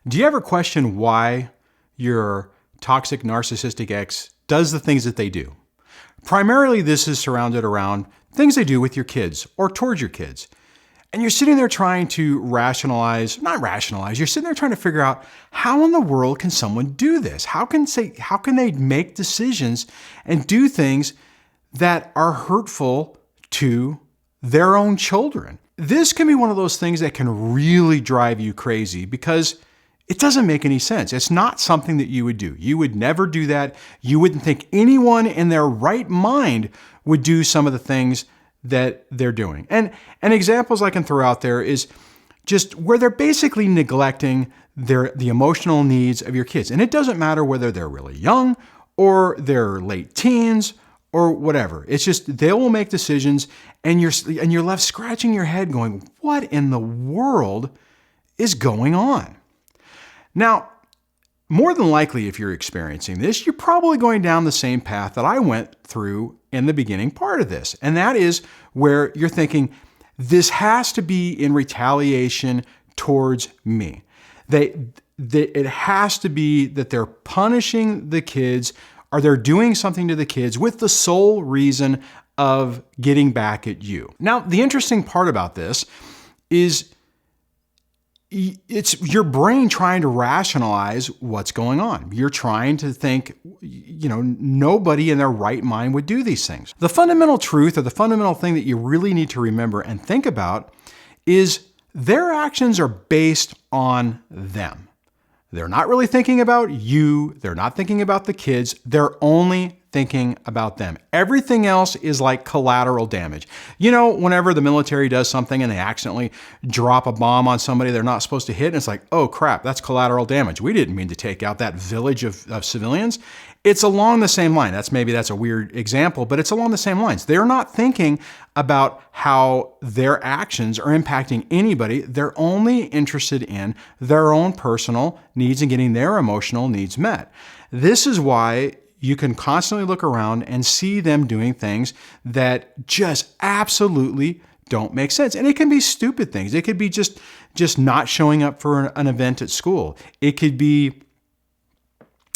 Do you ever question why your toxic narcissistic ex does the things that they do? Primarily, this is surrounded around things they do with your kids or towards your kids. And you're sitting there trying to you're sitting there trying to figure out how in the world can someone do this? How can they make decisions and do things that are hurtful to their own children? This can be one of those things that can really drive you crazy because it doesn't make any sense. It's not something that you would do. You would never do that. You wouldn't think anyone in their right mind would do some of the things that they're doing. And examples I can throw out there is just where they're basically neglecting the emotional needs of your kids. And it doesn't matter whether they're really young or they're late teens or whatever. It's just they will make decisions and you're left scratching your head going, what in the world is going on? Now, more than likely, if you're experiencing this, you're probably going down the same path that I went through in the beginning part of this. And that is where you're thinking, this has to be in retaliation towards me. It has to be that they're punishing the kids or they're doing something to the kids with the sole reason of getting back at you. Now, the interesting part about this is it's your brain trying to rationalize what's going on. You're trying to think, nobody in their right mind would do these things. The fundamental truth or the fundamental thing that you really need to remember and think about is their actions are based on them. They're not really thinking about you. They're not thinking about the kids. They're only thinking about them. Everything else is like collateral damage. Whenever the military does something and they accidentally drop a bomb on somebody they're not supposed to hit, and it's like, oh crap, that's collateral damage. We didn't mean to take out that village of civilians. It's along the same line. That's a weird example, but it's along the same lines. They're not thinking about how their actions are impacting anybody. They're only interested in their own personal needs and getting their emotional needs met. This is why you can constantly look around and see them doing things that just absolutely don't make sense. And it can be stupid things. It could be just not showing up for an event at school. It could be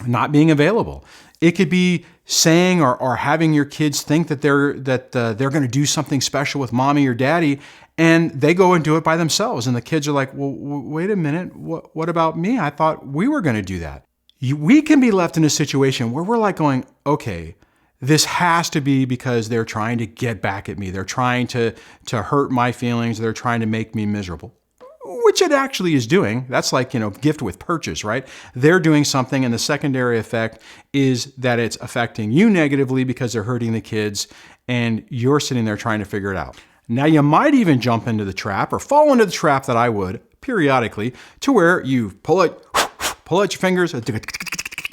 not being available. It could be saying or having your kids think that they're going to do something special with mommy or daddy, and they go and do it by themselves. And the kids are like, well, wait a minute. What about me? I thought we were going to do that. We can be left in a situation where we're like going, okay, this has to be because they're trying to get back at me. They're trying to hurt my feelings. They're trying to make me miserable, which it actually is doing. That's like, gift with purchase, right? They're doing something, and the secondary effect is that it's affecting you negatively because they're hurting the kids, and you're sitting there trying to figure it out. Now, you might even jump into the trap or fall into the trap that I would periodically, to where you pull out your fingers,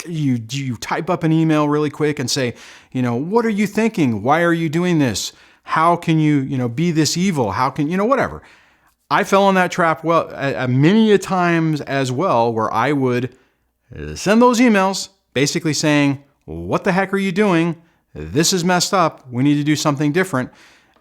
you type up an email really quick and say, what are you thinking? Why are you doing this? How can you, be this evil? How can, whatever. I fell in that trap many a times as well, where I would send those emails basically saying, what the heck are you doing? This is messed up. We need to do something different.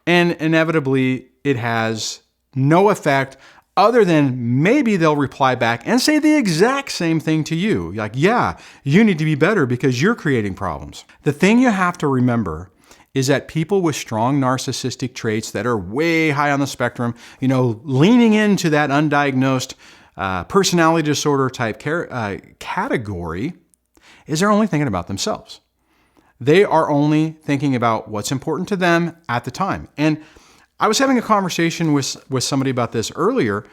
And inevitably, it has no effect other than maybe they'll reply back and say the exact same thing to you. Like, yeah, you need to be better because you're creating problems. The thing you have to remember is that people with strong narcissistic traits that are way high on the spectrum, leaning into that undiagnosed personality disorder type category, is they're only thinking about themselves. They are only thinking about what's important to them at the time. And I was having a conversation with somebody about this earlier,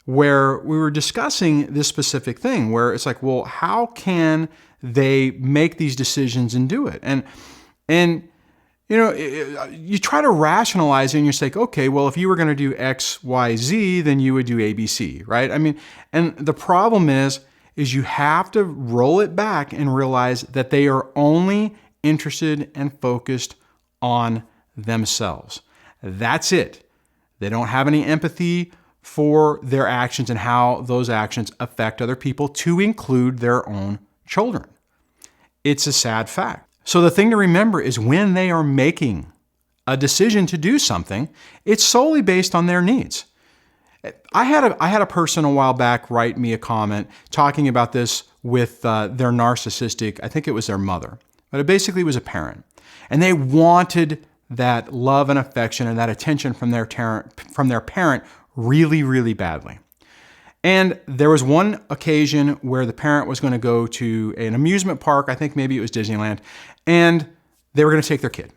where we were discussing this specific thing, where it's like, well, how can they make these decisions and do it? And you try to rationalize it and you're like, okay, well, if you were going to do X, Y, Z, then you would do A, B, C, right? And the problem is you have to roll it back and realize that they are only interested and focused on themselves. That's it. They don't have any empathy for their actions and how those actions affect other people, to include their own children. It's a sad fact. So the thing to remember is when they are making a decision to do something, it's solely based on their needs. I had a person a while back write me a comment talking about this with their narcissistic, I think it was their mother, but it basically was a parent. And they wanted that love and affection and that attention from their parent really, really badly. And there was one occasion where the parent was going to go to an amusement park, I think maybe it was Disneyland, and they were going to take their kid.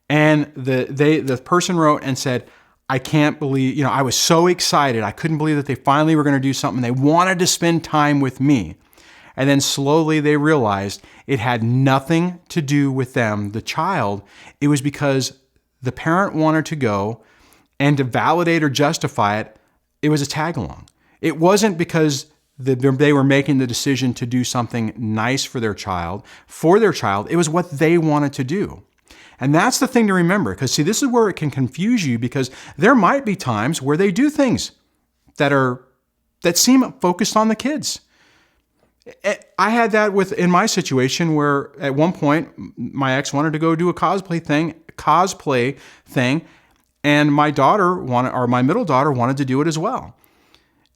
And the person wrote and said, I can't believe, I was so excited. I couldn't believe that they finally were going to do something. They wanted to spend time with me. And then slowly they realized it had nothing to do with them, the child. It was because the parent wanted to go, and to validate or justify it, it was a tag along. It wasn't because they were making the decision to do something nice for their child. It was what they wanted to do. And that's the thing to remember, because see, this is where it can confuse you, because there might be times where they do things that seem focused on the kids. I had that in my situation where at one point my ex wanted to go do a cosplay thing, and my middle daughter wanted to do it as well.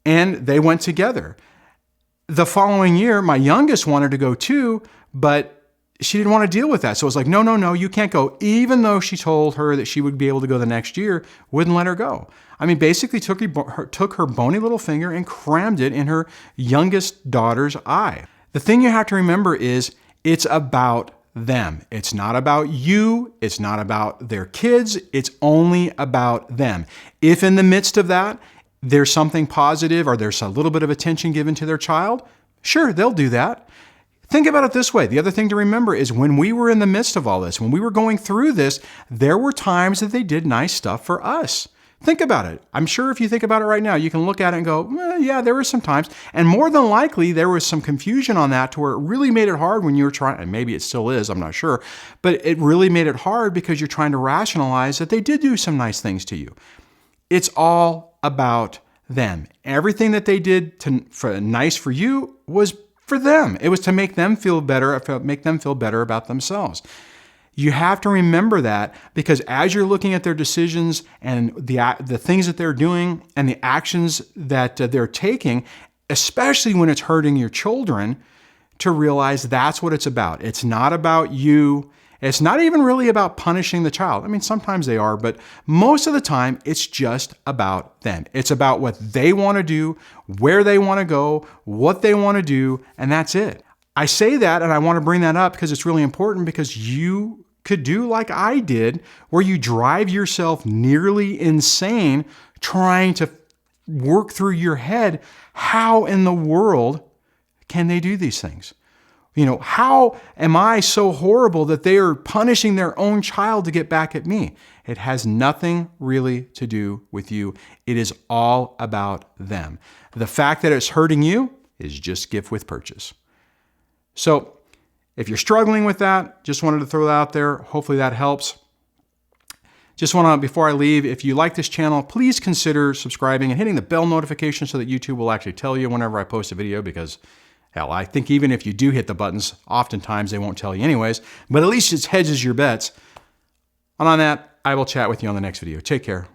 And they went together. The following year, my youngest wanted to go too, but she didn't want to deal with that. So it was like, no, you can't go. Even though she told her that she would be able to go the next year, wouldn't let her go. I mean, basically took her bony little finger and crammed it in her youngest daughter's eye. The thing you have to remember is it's about them. It's not about you. It's not about their kids. It's only about them. If in the midst of that, there's something positive or there's a little bit of attention given to their child, sure, they'll do that. Think about it this way. The other thing to remember is when we were in the midst of all this, when we were going through this, there were times that they did nice stuff for us. Think about it. I'm sure if you think about it right now, you can look at it and go, well, yeah, there were some times. And more than likely, there was some confusion on that to where it really made it hard when you were trying, and maybe it still is, I'm not sure, but it really made it hard because you're trying to rationalize that they did do some nice things to you. It's all about them. Everything that they did nice for you was for them. It was to make them feel better about themselves. You have to remember that, because as you're looking at their decisions and the things that they're doing and the actions that they're taking, especially when it's hurting your children, to realize that's what it's about. It's not about you. It's not even really about punishing the child. I mean, sometimes they are, but most of the time, it's just about them. It's about what they want to do, where they want to go, what they want to do, and that's it. I say that, and I want to bring that up because it's really important, because you could do like I did, where you drive yourself nearly insane trying to work through your head, how in the world can they do these things? How am I so horrible that they are punishing their own child to get back at me? It has nothing really to do with you. It is all about them. The fact that it's hurting you is just gift with purchase. So if you're struggling with that, just wanted to throw that out there. Hopefully that helps. Just want to, before I leave, if you like this channel, please consider subscribing and hitting the bell notification so that YouTube will actually tell you whenever I post a video, because hell, I think even if you do hit the buttons, oftentimes they won't tell you anyways, but at least it hedges your bets. And on that, I will chat with you on the next video. Take care.